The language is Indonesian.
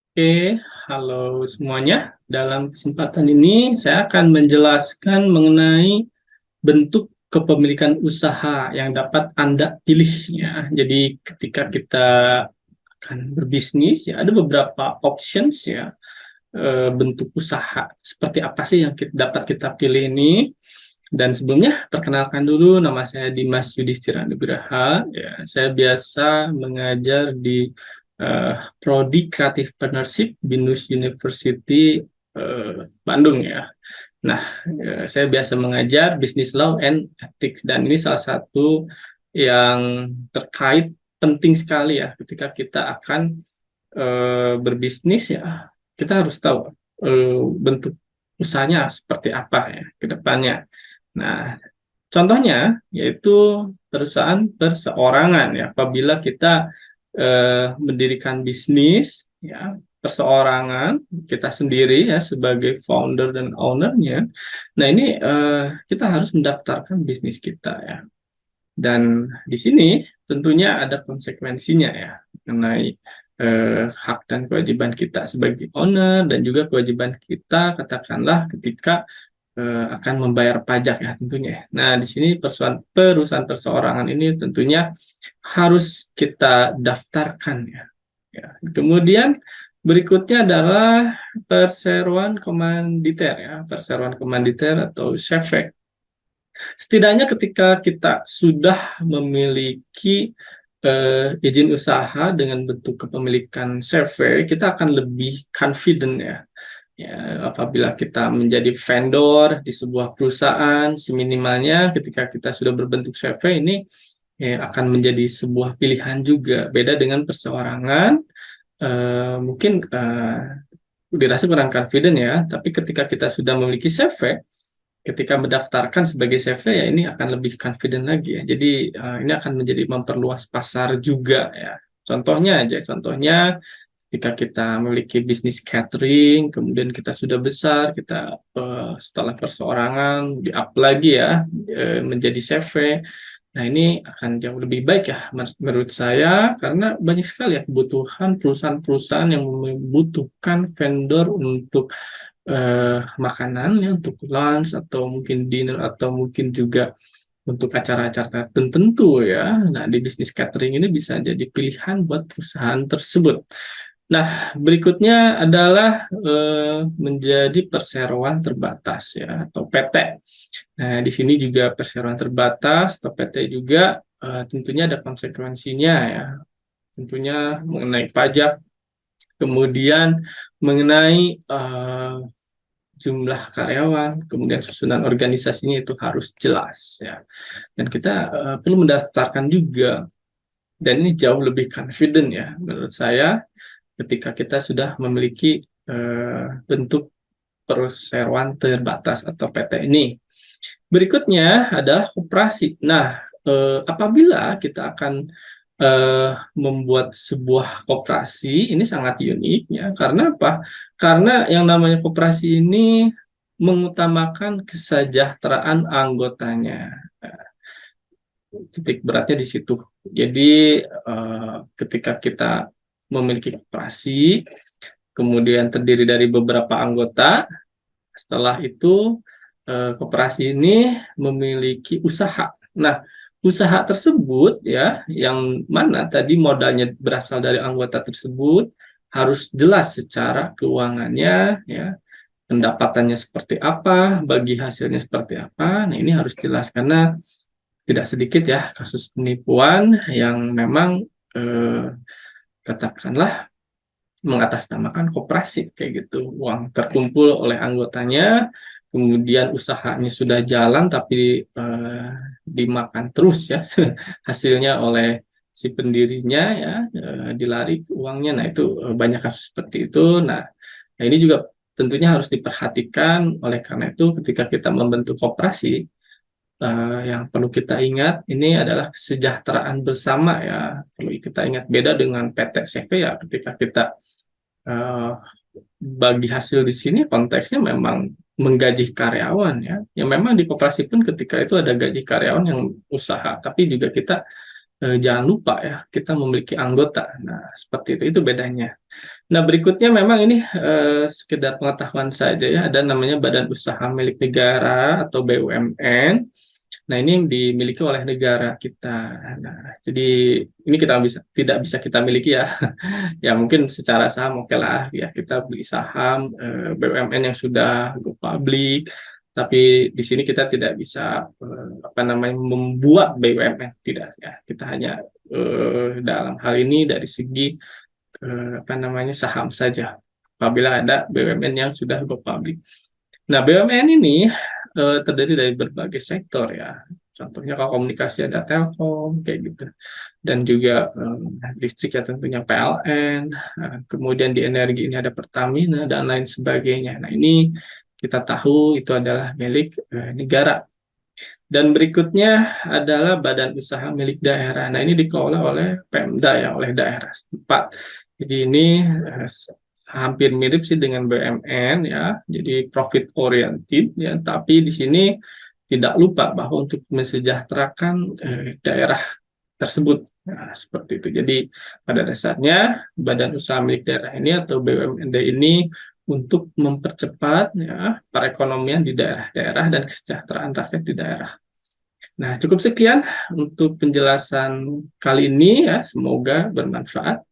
Oke, halo semuanya. Dalam kesempatan ini saya akan menjelaskan mengenai bentuk kepemilikan usaha yang dapat Anda pilih ya. Jadi ketika kita akan berbisnis ya ada beberapa options ya, bentuk usaha. Seperti apa sih yang dapat kita pilih ini? Dan sebelumnya perkenalkan dulu, nama saya Dimas Yudhistira Nugraha. Ya, saya biasa mengajar di Prodi Creative Partnership Binus University Bandung ya. Nah, saya biasa mengajar Business Law and Ethics, dan ini salah satu yang terkait penting sekali ya ketika kita akan berbisnis ya. Kita harus tahu bentuk usahanya seperti apa ya ke depannya. Nah, contohnya yaitu perusahaan perseorangan ya. Apabila kita mendirikan bisnis ya perseorangan, kita sendiri ya sebagai founder dan ownernya. Nah, ini kita harus mendaftarkan bisnis kita ya. Dan di sini tentunya ada konsekuensinya ya mengenai hak dan kewajiban kita sebagai owner, dan juga kewajiban kita katakanlah ketika akan membayar pajak ya tentunya. Nah, di sini perusahaan perseorangan ini tentunya harus kita daftarkan ya. Ya. Kemudian berikutnya adalah perseroan komanditer ya, perseroan komanditer atau SEFE. Setidaknya ketika kita sudah memiliki izin usaha dengan bentuk kepemilikan survei, kita akan lebih confident ya. Ya, apabila kita menjadi vendor di sebuah perusahaan, seminimalnya ketika kita sudah berbentuk survei ini ya, akan menjadi sebuah pilihan juga. Beda dengan perseorangan, mungkin dirasa kurang confident ya, tapi ketika kita sudah memiliki survei, ketika mendaftarkan sebagai CV ya ini akan lebih confident lagi ya. Jadi ini akan menjadi memperluas pasar juga ya. Contohnya ketika kita memiliki bisnis catering, kemudian kita sudah besar, kita setelah perseorangan di up lagi ya menjadi CV. Nah, ini akan jauh lebih baik ya menurut saya, karena banyak sekali ya kebutuhan perusahaan-perusahaan yang membutuhkan vendor untuk makanan ya, untuk lunch atau mungkin dinner atau mungkin juga untuk acara-acara tertentu ya. Nah, di bisnis catering ini bisa jadi pilihan buat perusahaan tersebut. Nah, berikutnya adalah menjadi perseroan terbatas ya atau PT. Nah, di sini juga perseroan terbatas atau PT juga tentunya ada konsekuensinya ya. Tentunya mengenai pajak, kemudian mengenai jumlah karyawan, kemudian susunan organisasinya itu harus jelas ya. Dan kita perlu mendaftarkan juga, dan ini jauh lebih confident ya menurut saya ketika kita sudah memiliki bentuk perseroan terbatas atau PT ini. Berikutnya adalah koperasi. Nah, apabila kita akan membuat sebuah koperasi, ini sangat unik ya. Karena apa? Karena yang namanya koperasi ini mengutamakan kesejahteraan anggotanya. Nah, titik beratnya di situ. Jadi ketika kita memiliki koperasi, kemudian terdiri dari beberapa anggota, setelah itu koperasi ini memiliki usaha. Nah, usaha tersebut ya, yang mana tadi modalnya berasal dari anggota tersebut, harus jelas secara keuangannya ya, pendapatannya seperti apa, bagi hasilnya seperti apa. Nah, ini harus jelas karena tidak sedikit ya kasus penipuan yang memang katakanlah mengatasnamakan koperasi kayak gitu. Uang terkumpul oleh anggotanya, kemudian usahanya sudah jalan tapi dimakan terus ya hasilnya oleh si pendirinya ya, dilari uangnya. Nah, itu banyak kasus seperti itu. Nah, ini juga tentunya harus diperhatikan. Oleh karena itu ketika kita membentuk koperasi, yang perlu kita ingat ini adalah kesejahteraan bersama ya. Perlu kita ingat, beda dengan PT CV ya, ketika kita uh, bagi hasil di sini konteksnya memang menggaji karyawan ya. Yang memang di koperasi pun ketika itu ada gaji karyawan yang usaha, tapi juga kita jangan lupa ya, kita memiliki anggota. Nah, seperti itu bedanya. Nah, berikutnya memang ini sekedar pengetahuan saja ya, ada namanya Badan Usaha Milik Negara atau BUMN. Nah, ini yang dimiliki oleh negara kita. Nah, jadi ini kita tidak bisa kita miliki ya. Ya mungkin secara saham oke lah ya, kita beli saham BUMN yang sudah go public, tapi di sini kita tidak bisa apa namanya membuat BUMN, tidak ya. Kita hanya dalam hal ini dari segi apa namanya saham saja apabila ada BUMN yang sudah go public. Nah, BUMN ini terdiri dari berbagai sektor ya. Contohnya kalau komunikasi ada Telkom kayak gitu, dan juga listrik ya tentunya PLN. Kemudian di energi ini ada Pertamina dan lain sebagainya. Nah, ini kita tahu itu adalah milik negara. Dan berikutnya adalah badan usaha milik daerah. Nah, ini dikelola oleh Pemda ya, oleh daerah setempat. Jadi ini hampir mirip sih dengan BUMN ya. Jadi profit oriented ya, tapi di sini tidak lupa bahwa untuk mensejahterakan daerah tersebut. Nah, seperti itu. Jadi pada dasarnya badan usaha milik daerah ini atau BUMD ini untuk mempercepat ya perekonomian di daerah-daerah dan kesejahteraan rakyat di daerah. Nah, cukup sekian untuk penjelasan kali ini ya, semoga bermanfaat.